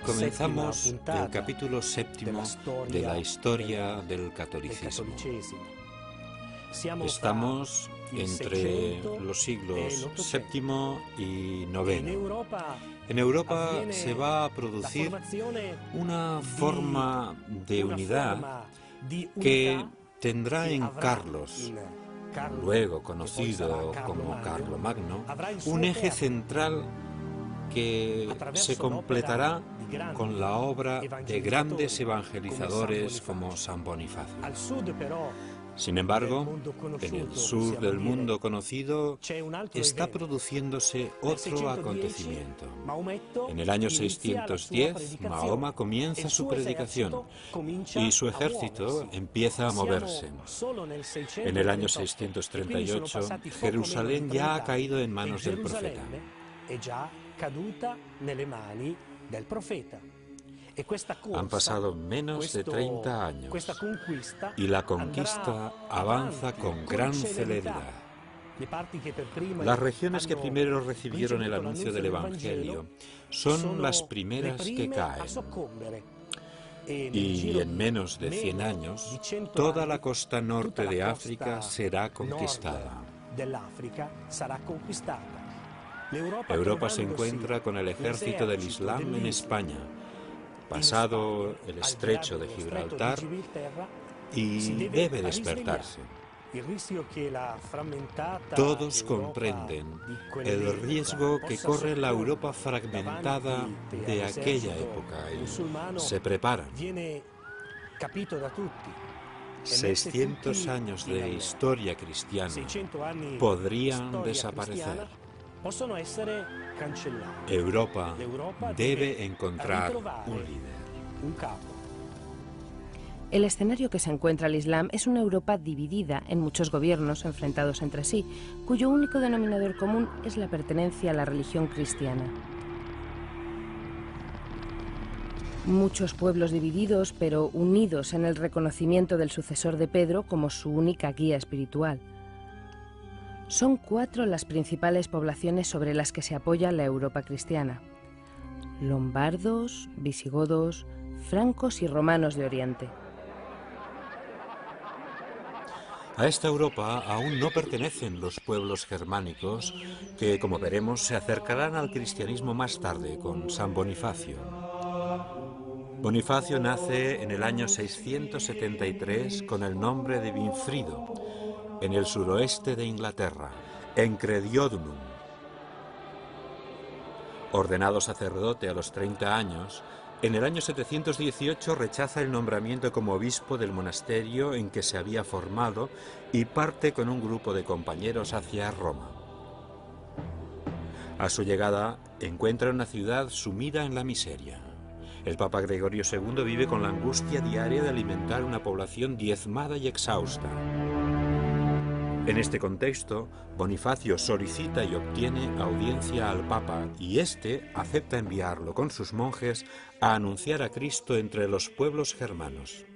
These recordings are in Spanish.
Comenzamos el capítulo séptimo de la historia del catolicismo. Estamos entre los siglos VII y IX. En Europa se va a producir una forma de unidad que tendrá en Carlos, luego conocido como Carlomagno, un eje central que se completará con la obra de grandes evangelizadores como San Bonifacio. Sin embargo, en el sur del mundo conocido está produciéndose otro acontecimiento. En el año 610, Mahoma comienza su predicación y su ejército empieza a moverse. En el año 638, Jerusalén ya ha caído en manos del profeta. Han pasado menos de 30 años y la conquista avanza con gran celeridad. Las regiones que primero recibieron el anuncio del Evangelio son las primeras que caen. Y en menos de 100 años, toda la costa norte de África será conquistada. Europa se encuentra con el ejército del Islam en España, pasado el estrecho de Gibraltar, y debe despertarse. Todos comprenden el riesgo que corre la Europa fragmentada de aquella época y se preparan. 600 años de historia cristiana podrían desaparecer. Europa debe encontrar un líder. El escenario que se encuentra el Islam es una Europa dividida en muchos gobiernos enfrentados entre sí, cuyo único denominador común es la pertenencia a la religión cristiana. Muchos pueblos divididos, pero unidos en el reconocimiento del sucesor de Pedro como su única guía espiritual. Son 4 las principales poblaciones sobre las que se apoya la Europa cristiana: lombardos, visigodos, francos y romanos de Oriente. A esta Europa aún no pertenecen los pueblos germánicos que, como veremos, se acercarán al cristianismo más tarde con San Bonifacio. Bonifacio nace en el año 673 con el nombre de Winfrido, en el suroeste de Inglaterra, en Crediodunum. Ordenado sacerdote a los 30 años, en el año 718 rechaza el nombramiento como obispo del monasterio en que se había formado y parte con un grupo de compañeros hacia Roma. A su llegada, encuentra una ciudad sumida en la miseria. El Papa Gregorio II vive con la angustia diaria de alimentar una población diezmada y exhausta. En este contexto, Bonifacio solicita y obtiene audiencia al Papa y éste acepta enviarlo con sus monjes a anunciar a Cristo entre los pueblos germanos.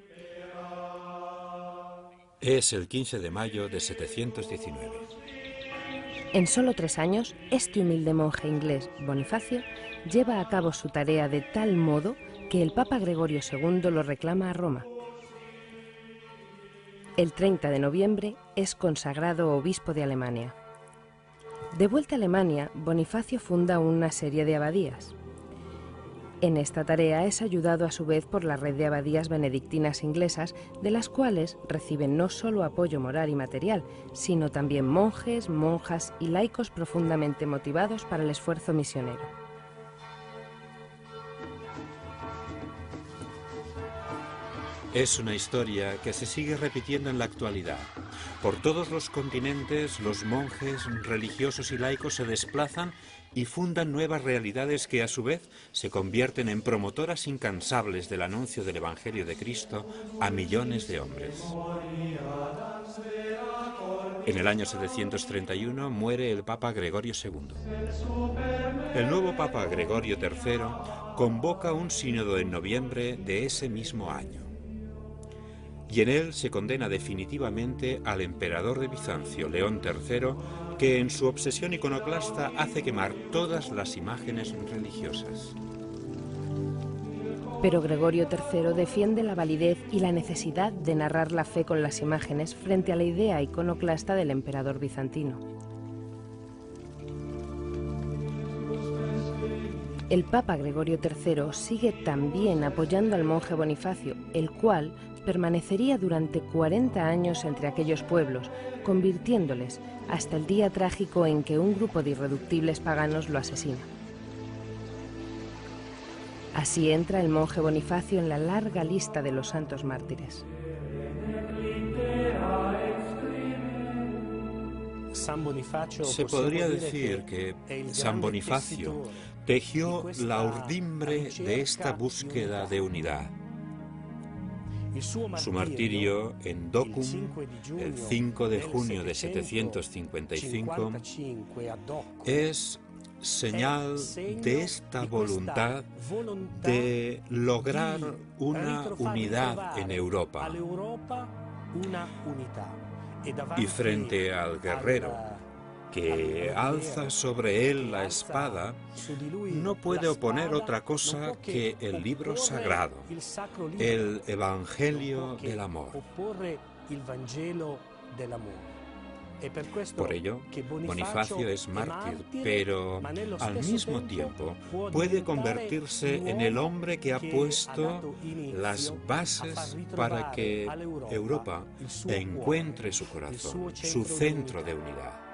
Es el 15 de mayo de 719. En solo 3 años, este humilde monje inglés, Bonifacio, lleva a cabo su tarea de tal modo que el Papa Gregorio II lo reclama a Roma. El 30 de noviembre es consagrado obispo de Alemania. De vuelta a Alemania, Bonifacio funda una serie de abadías. En esta tarea es ayudado a su vez por la red de abadías benedictinas inglesas, de las cuales reciben no solo apoyo moral y material, sino también monjes, monjas y laicos profundamente motivados para el esfuerzo misionero. Es una historia que se sigue repitiendo en la actualidad. Por todos los continentes, los monjes, religiosos y laicos se desplazan y fundan nuevas realidades que a su vez se convierten en promotoras incansables del anuncio del Evangelio de Cristo a millones de hombres. En el año 731 muere el Papa Gregorio II. El nuevo Papa Gregorio III convoca un sínodo en noviembre de ese mismo año. Y en él se condena definitivamente al emperador de Bizancio, León III, que en su obsesión iconoclasta hace quemar todas las imágenes religiosas. Pero Gregorio III defiende la validez y la necesidad de narrar la fe con las imágenes frente a la idea iconoclasta del emperador bizantino. El Papa Gregorio III sigue también apoyando al monje Bonifacio, el cual permanecería durante 40 años entre aquellos pueblos, convirtiéndoles hasta el día trágico en que un grupo de irreductibles paganos lo asesina. Así entra el monje Bonifacio en la larga lista de los santos mártires. Se podría decir que San Bonifacio tejió la urdimbre de esta búsqueda de unidad. Su martirio en Docum, el 5 de junio de 755, es señal de esta voluntad de lograr una unidad en Europa. Y frente al guerrero que alza sobre él la espada, no puede oponer otra cosa que el libro sagrado, el Evangelio del Amor. Por ello, Bonifacio es mártir, pero al mismo tiempo puede convertirse en el hombre que ha puesto las bases para que Europa encuentre su corazón, su centro de unidad.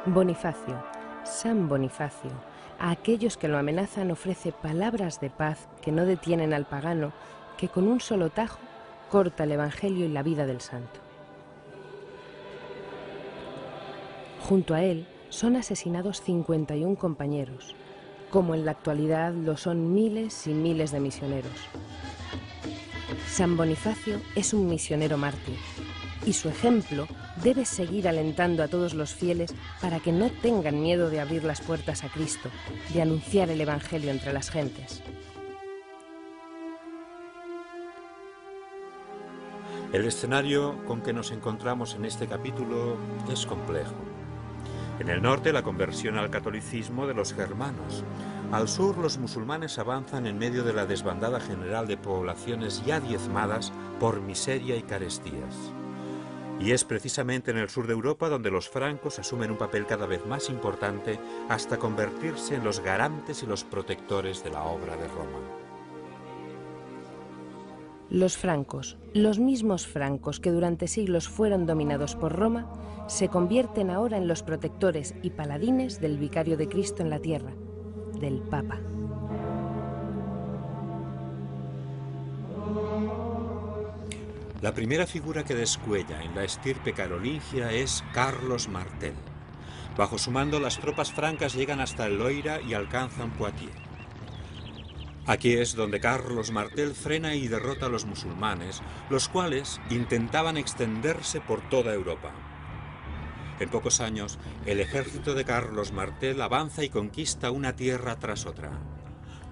Bonifacio, San Bonifacio, a aquellos que lo amenazan ofrece palabras de paz que no detienen al pagano, que con un solo tajo corta el Evangelio y la vida del santo. Junto a él son asesinados 51 compañeros, como en la actualidad lo son miles y miles de misioneros. San Bonifacio es un misionero mártir, y su ejemplo debe seguir alentando a todos los fieles para que no tengan miedo de abrir las puertas a Cristo, de anunciar el Evangelio entre las gentes. El escenario con que nos encontramos en este capítulo es complejo. En el norte, la conversión al catolicismo de los germanos. Al sur, los musulmanes avanzan en medio de la desbandada general de poblaciones ya diezmadas por miseria y carestías. Y es precisamente en el sur de Europa donde los francos asumen un papel cada vez más importante hasta convertirse en los garantes y los protectores de la obra de Roma. Los francos, los mismos francos que durante siglos fueron dominados por Roma, se convierten ahora en los protectores y paladines del vicario de Cristo en la tierra, del Papa. La primera figura que descuella en la estirpe carolingia es Carlos Martel. Bajo su mando, las tropas francas llegan hasta el Loira y alcanzan Poitiers. Aquí es donde Carlos Martel frena y derrota a los musulmanes, los cuales intentaban extenderse por toda Europa. En pocos años, el ejército de Carlos Martel avanza y conquista una tierra tras otra.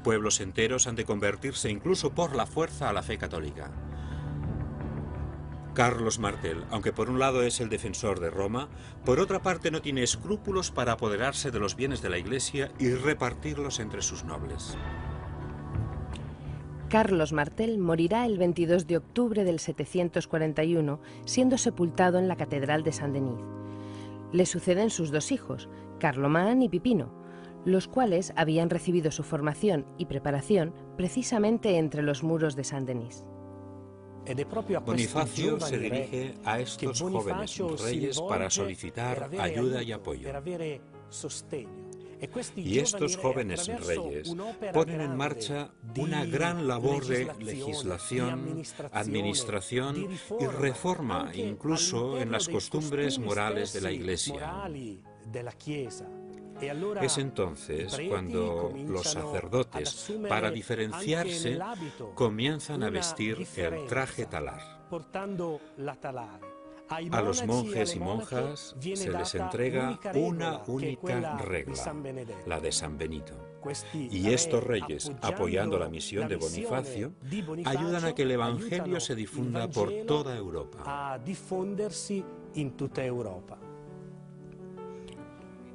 Pueblos enteros han de convertirse incluso por la fuerza a la fe católica. Carlos Martel, aunque por un lado es el defensor de Roma, por otra parte no tiene escrúpulos para apoderarse de los bienes de la Iglesia y repartirlos entre sus nobles. Carlos Martel morirá el 22 de octubre del 741, siendo sepultado en la Catedral de Saint-Denis. Le suceden sus dos hijos, Carlomán y Pipino, los cuales habían recibido su formación y preparación precisamente entre los muros de Saint-Denis. Bonifacio se dirige a estos jóvenes reyes para solicitar ayuda y apoyo. Y estos jóvenes reyes ponen en marcha una gran labor de legislación, administración y reforma, incluso en las costumbres morales de la Iglesia. Es entonces cuando los sacerdotes, para diferenciarse, comienzan a vestir el traje talar. A los monjes y monjas se les entrega una única regla, la de San Benito. Y estos reyes, apoyando la misión de Bonifacio, ayudan a que el Evangelio se difunda por toda Europa.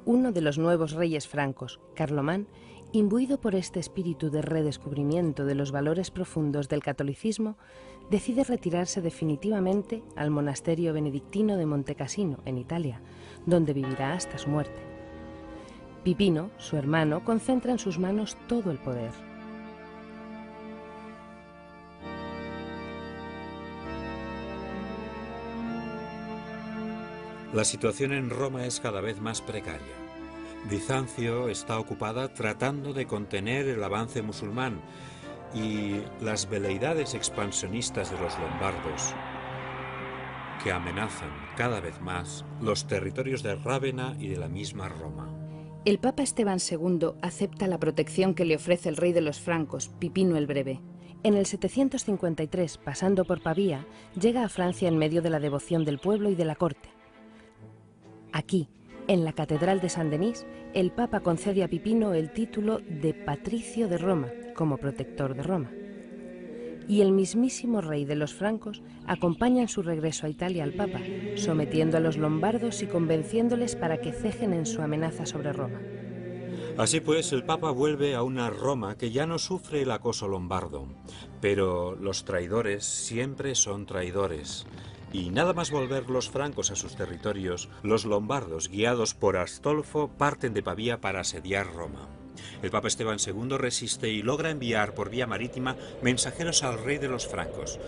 uno de los nuevos reyes francos, Carlomán, imbuido por este espíritu de redescubrimiento de los valores profundos del catolicismo, decide retirarse definitivamente al monasterio benedictino de Montecassino, en Italia, donde vivirá hasta su muerte. Pipino, su hermano, concentra en sus manos todo el poder. La situación en Roma es cada vez más precaria. Bizancio está ocupada tratando de contener el avance musulmán y las veleidades expansionistas de los lombardos, que amenazan cada vez más los territorios de Rávena y de la misma Roma. El Papa Esteban II acepta la protección que le ofrece el rey de los francos, Pipino el Breve. En el 753, pasando por Pavía, llega a Francia en medio de la devoción del pueblo y de la corte. Aquí, en la Catedral de Saint-Denis, el Papa concede a Pipino el título de Patricio de Roma, como protector de Roma. Y el mismísimo rey de los francos acompaña en su regreso a Italia al Papa, sometiendo a los lombardos y convenciéndoles para que cejen en su amenaza sobre Roma. Así pues, el Papa vuelve a una Roma que ya no sufre el acoso lombardo, pero los traidores siempre son traidores. Y nada más volver los francos a sus territorios, los lombardos, guiados por Astolfo, parten de Pavía para asediar Roma. El Papa Esteban II resiste y logra enviar por vía marítima mensajeros al rey de los francos.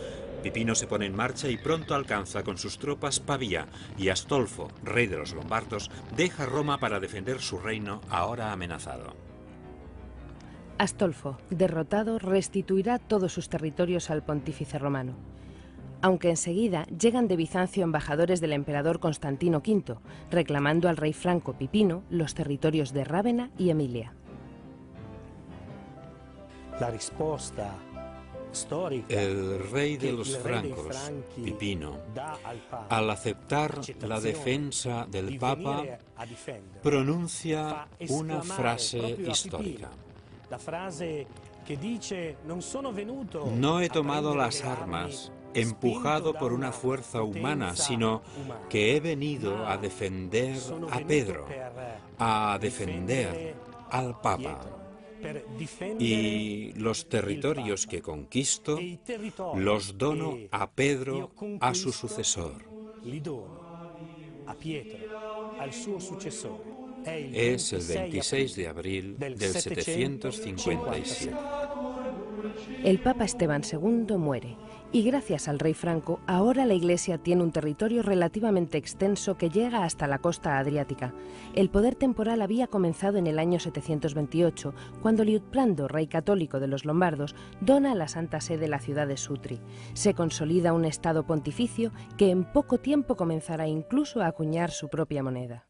Pipino se pone en marcha y pronto alcanza con sus tropas Pavía, y Astolfo, rey de los lombardos, deja Roma para defender su reino ahora amenazado. Astolfo, derrotado, restituirá todos sus territorios al pontífice romano. Aunque enseguida llegan de Bizancio embajadores del emperador Constantino V, reclamando al rey franco Pipino los territorios de Rávena y Emilia. El rey de los francos, Pipino, al aceptar la defensa del Papa, pronuncia una frase histórica. No he tomado las armas empujado por una fuerza humana, sino que he venido a defender a Pedro, a defender al Papa. Y los territorios que conquisto los dono a Pedro, a su sucesor. Es el 26 de abril del 757. El Papa Esteban II muere, y gracias al rey franco, ahora la Iglesia tiene un territorio relativamente extenso que llega hasta la costa adriática. El poder temporal había comenzado en el año 728, cuando Liutprando, rey católico de los lombardos, dona a la Santa Sede la ciudad de Sutri. Se consolida un estado pontificio que en poco tiempo comenzará incluso a acuñar su propia moneda.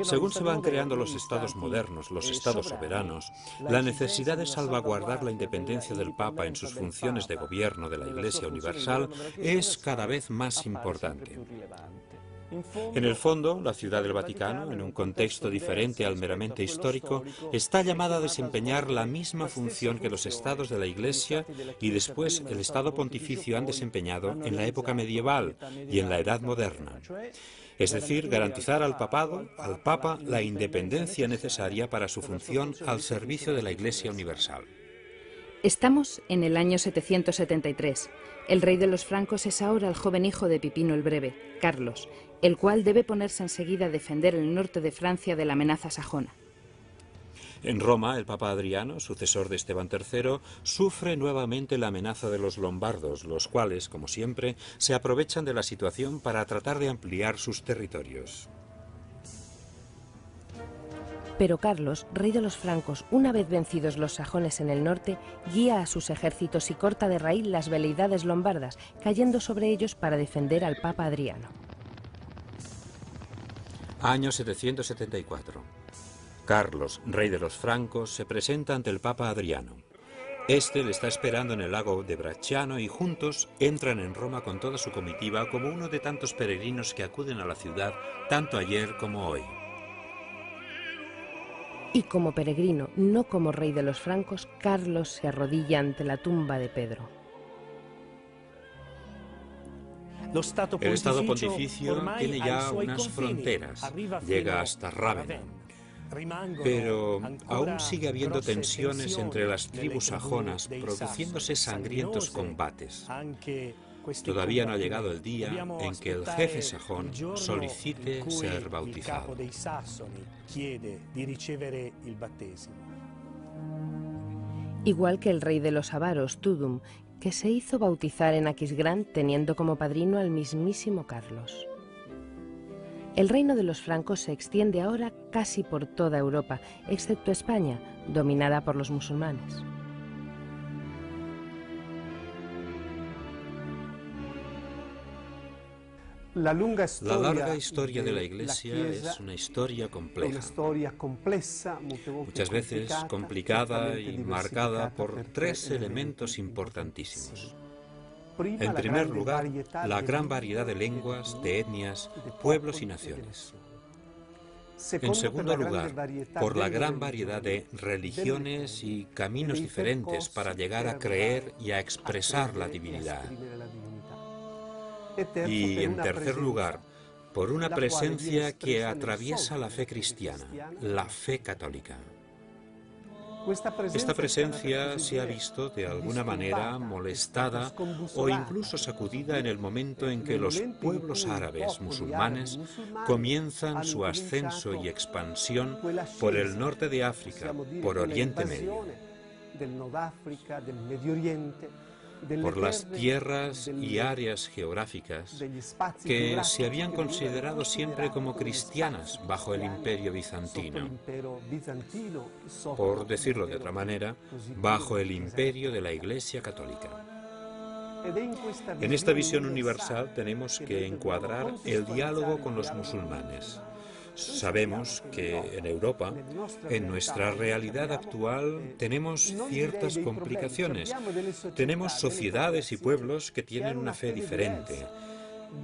Según se van creando los estados modernos, los estados soberanos, la necesidad de salvaguardar la independencia del Papa en sus funciones de gobierno de la Iglesia Universal es cada vez más importante. En el fondo, la Ciudad del Vaticano, en un contexto diferente al meramente histórico, está llamada a desempeñar la misma función que los estados de la Iglesia y después el Estado Pontificio han desempeñado en la época medieval y en la Edad Moderna. Es decir, garantizar al Papa, la independencia necesaria para su función al servicio de la Iglesia Universal. Estamos en el año 773. El rey de los francos es ahora el joven hijo de Pipino el Breve, Carlos, el cual debe ponerse enseguida a defender el norte de Francia de la amenaza sajona. En Roma, el Papa Adriano, sucesor de Esteban III, sufre nuevamente la amenaza de los lombardos, los cuales, como siempre, se aprovechan de la situación para tratar de ampliar sus territorios. Pero Carlos, rey de los francos, una vez vencidos los sajones en el norte, guía a sus ejércitos y corta de raíz las veleidades lombardas, cayendo sobre ellos para defender al Papa Adriano. Año 774. Carlos, rey de los francos, se presenta ante el Papa Adriano. Este le está esperando en el lago de Bracciano y juntos entran en Roma con toda su comitiva como uno de tantos peregrinos que acuden a la ciudad tanto ayer como hoy. Y como peregrino, no como rey de los francos, Carlos se arrodilla ante la tumba de Pedro. El Estado Pontificio tiene ya unas fronteras, llega hasta Rávena, pero aún sigue habiendo tensiones entre las tribus sajonas, produciéndose sangrientos combates. Todavía no ha llegado el día en que el jefe sajón solicite ser bautizado. Igual que el rey de los avaros, Tudum, que se hizo bautizar en Aquisgrán teniendo como padrino al mismísimo Carlos. El reino de los francos se extiende ahora casi por toda Europa, excepto España, dominada por los musulmanes. La larga historia de la Iglesia es una historia compleja, muchas veces complicada y marcada por tres elementos importantísimos. En primer lugar, la gran variedad de lenguas, de etnias, pueblos y naciones. En segundo lugar, por la gran variedad de religiones y caminos diferentes para llegar a creer y a expresar la divinidad. Y en tercer lugar, por una presencia que atraviesa la fe cristiana, la fe católica. Esta presencia se ha visto de alguna manera molestada o incluso sacudida en el momento en que los pueblos árabes musulmanes comienzan su ascenso y expansión por el norte de África, por Oriente Medio. Por las tierras y áreas geográficas que se habían considerado siempre como cristianas bajo el Imperio bizantino, por decirlo de otra manera, bajo el imperio de la Iglesia católica. En esta visión universal tenemos que encuadrar el diálogo con los musulmanes. Sabemos que en Europa, en nuestra realidad actual, tenemos ciertas complicaciones. Tenemos sociedades y pueblos que tienen una fe diferente.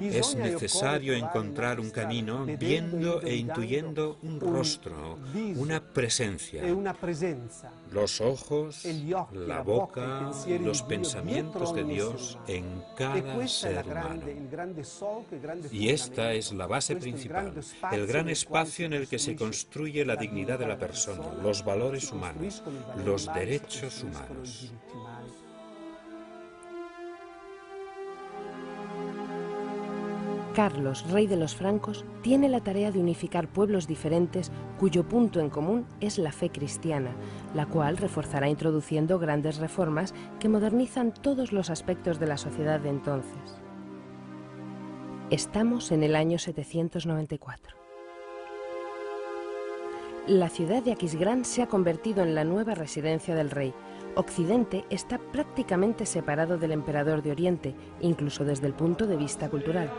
Es necesario encontrar un camino viendo e intuyendo un rostro, una presencia, los ojos, la boca y los pensamientos de Dios en cada ser humano. Y esta es la base principal, el gran espacio en el que se construye la dignidad de la persona, los valores humanos, los derechos humanos. Carlos, rey de los francos, tiene la tarea de unificar pueblos diferentes cuyo punto en común es la fe cristiana, la cual reforzará introduciendo grandes reformas que modernizan todos los aspectos de la sociedad de entonces. Estamos en el año 794. La ciudad de Aquisgrán se ha convertido en la nueva residencia del rey. Occidente está prácticamente separado del emperador de Oriente, incluso desde el punto de vista cultural.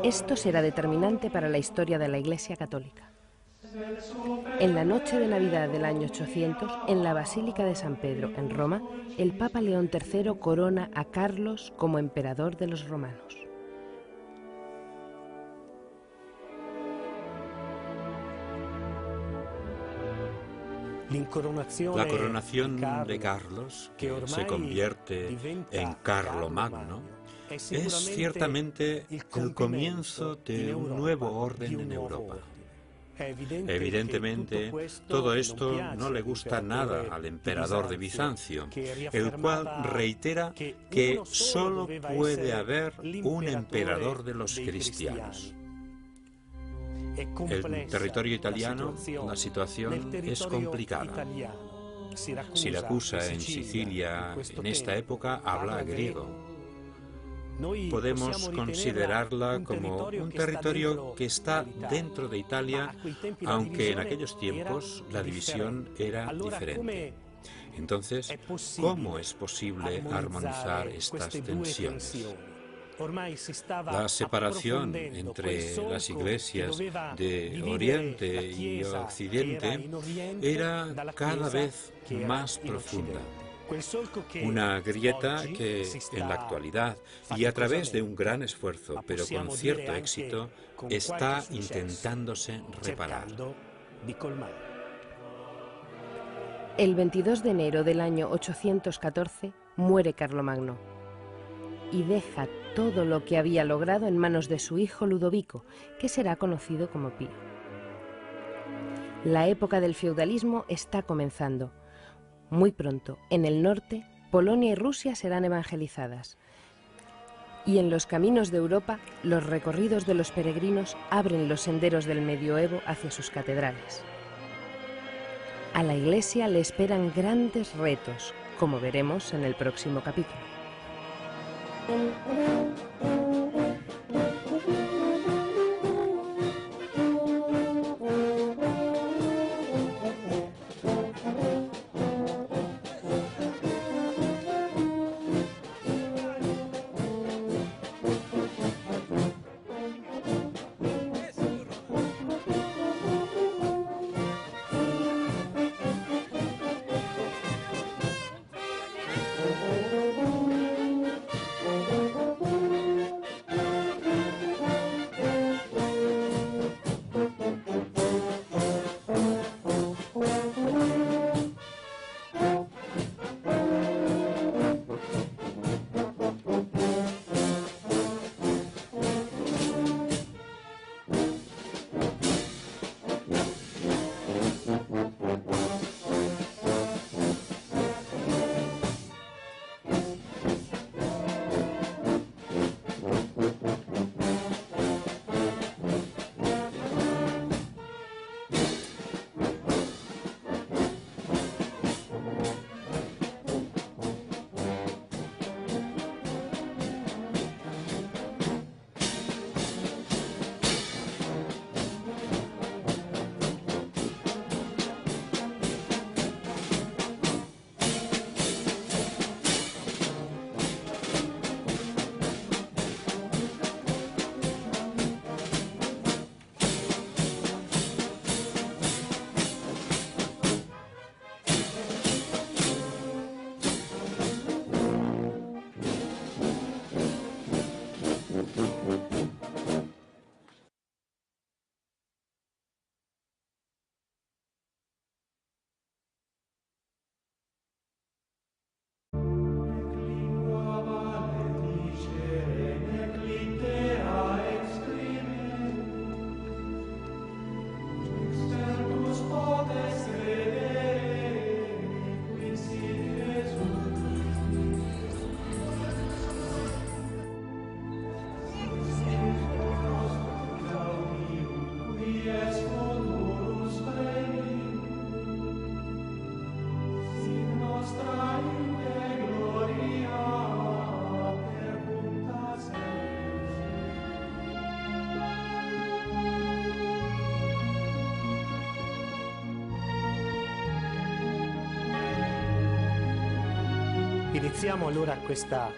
Esto será determinante para la historia de la Iglesia Católica. En la noche de Navidad del año 800, en la Basílica de San Pedro, en Roma, el Papa León III corona a Carlos como emperador de los romanos. La coronación de Carlos, que se convierte en Carlomagno, es ciertamente el comienzo de un nuevo orden en Europa. Evidentemente, todo esto no le gusta nada al emperador de Bizancio, el cual reitera que solo puede haber un emperador de los cristianos. En territorio italiano la situación es complicada. Siracusa en Sicilia en esta época habla griego. Podemos considerarla como un territorio que está dentro de Italia, aunque en aquellos tiempos la división era diferente. Entonces, ¿cómo es posible armonizar estas tensiones? La separación entre las iglesias de Oriente y Occidente era cada vez más profunda. Una grieta que en la actualidad, y a través de un gran esfuerzo, pero con cierto éxito, está intentándose reparar. El 22 de enero del año 814 muere Carlomagno y deja todo lo que había logrado en manos de su hijo Ludovico, que será conocido como Pío. La época del feudalismo está comenzando. Muy pronto, en el norte, Polonia y Rusia serán evangelizadas. Y en los caminos de Europa, los recorridos de los peregrinos abren los senderos del medioevo hacia sus catedrales. A la Iglesia le esperan grandes retos, como veremos en el próximo capítulo.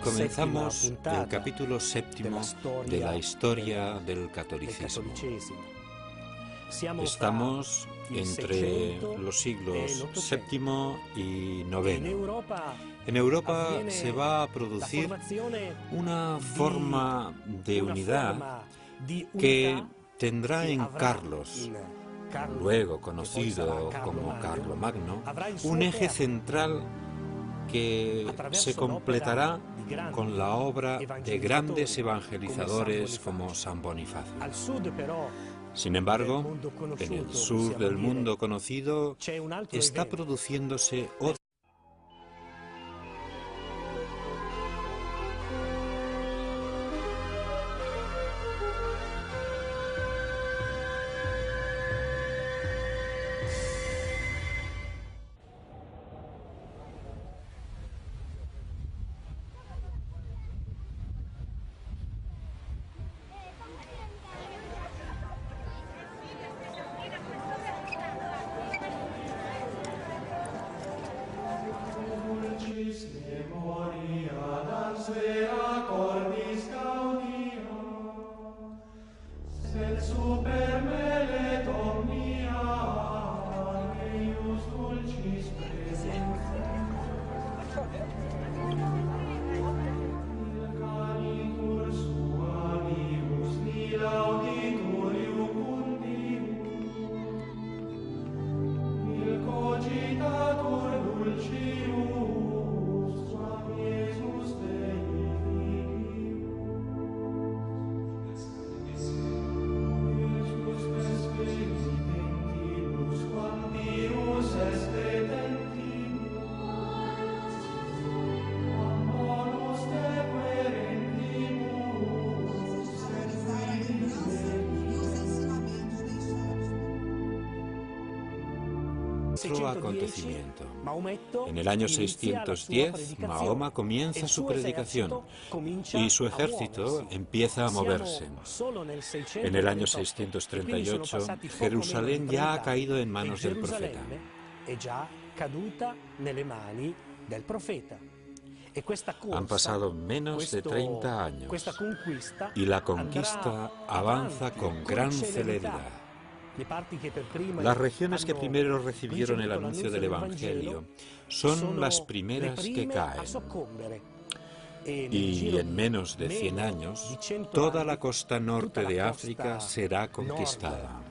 Comenzamos el capítulo séptimo de la historia del catolicismo. Estamos entre los siglos VII y IX. En Europa se va a producir una forma de unidad que tendrá en Carlos, luego conocido como Carlomagno, un eje central que se completará con la obra de grandes evangelizadores como San Bonifacio. Sin embargo, en el sur del mundo conocido está produciéndose otra. otro acontecimiento. En el año 610, Mahoma comienza su predicación y su ejército empieza a moverse. En el año 638, Jerusalén ya ha caído en manos del profeta. Han pasado menos de 30 años y la conquista avanza con gran celeridad. Las regiones que primero recibieron el anuncio del Evangelio son las primeras que caen. Y en menos de 100 años, toda la costa norte de África será conquistada.